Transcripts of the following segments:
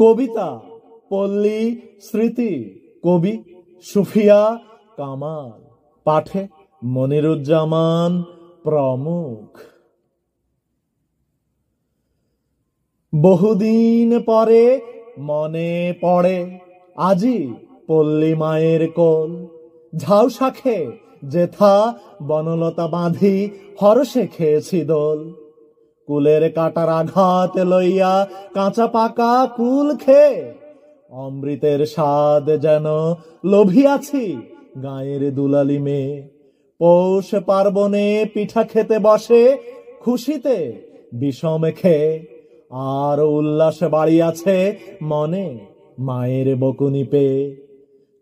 কবিতা পল্লী স্মৃতি, কবি সুফিয়া কামাল, পাঠে মনিরুজ্জামান প্রমুখ। বহুদিন পরে মনে পড়ে আজি পল্লী মায়ের কোল, ঝাউ শাখে জেথা বনলতা বাঁধি হরষে খেয়েছি দোল। কুলের কাটার আঘাত লইয়া কাঁচা পাকা কুল খেয়ে অমৃতের স্বাদ যেন লোভিয়াছি গায়ের দুলালি মেয়ে। পৌষ পার্বণে পিঠা খেতে বসে খুশিতে বিষম খেয়ে, আর উল্লাসে বাড়িয়াছে মনে মায়ের বকুনি পেয়ে।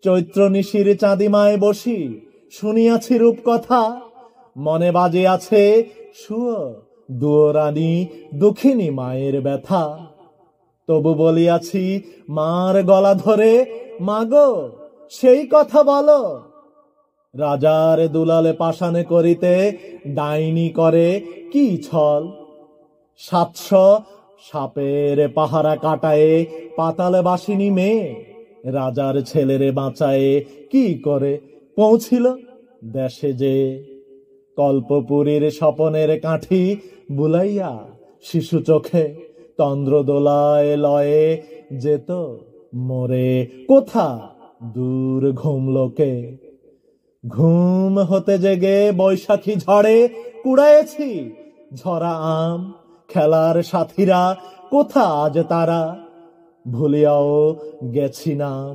চৈত্র নিশির চাঁদিমায় বসি শুনিয়াছি রূপকথা, মনে বাজিয়াছে সুয় দুয়োরানী দুঃখিনী মায়ের ব্যথা। তবু বলিয়াছি মার গলা ধরে, মাগো সেই কথা বলো। রাজার দুলালে পাষাণে করিতে ডাইনি করে কি ছল। 700 সাপের পাহারা কাটায়ে পাতালে বাসিনী মেয়ে, রাজার ছেলেরে বাঁচায়ে কি করে পৌঁছিল দেশে যে। কল্পপুরীর স্বপনের কাঠি বুলাইয়া শিশু চোখে তন্দ্র দোলায় লয়ে যেত মোরে কোথা দূর ঘুম লোকে। ঘুম হতে জেগে বৈশাখী ঝড়ে কুড়ায়েছি ঝরা আম, খেলার সাথীরা কোথা আজ তারা ভুলিয়াও গেছি নাম।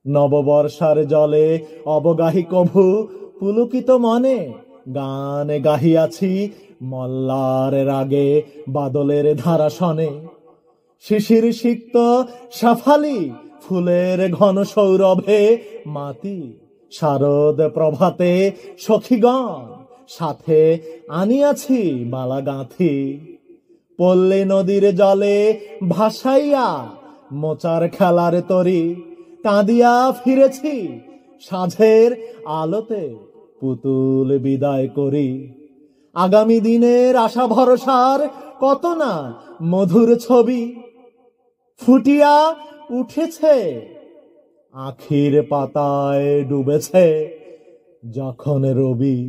নববর্ষার জলে অবগাহী কভু পুলকিত মনে গান গাহিয়াছি মল্লার রাগে বাদলের ধারা শনে। শিশির সিক্ত সাফালি ফুলের ঘন সৌরভে মাতি শারদ প্রভাতে সখীগণ সাথে আনিয়াছি মালা গাঁথি। পল্লী নদীর জলে ভাসাইয়া মোচার খেলার তরি কাঁদিয়া ফিরেছি সাঁঝের আলোতে পুতুল বিদায় করি। আগামী দিনের আশা ভরসার কত না মধুর ছবি ফুটিয়া উঠেছে, আখির পাতায় ডুবেছে যখন রবি।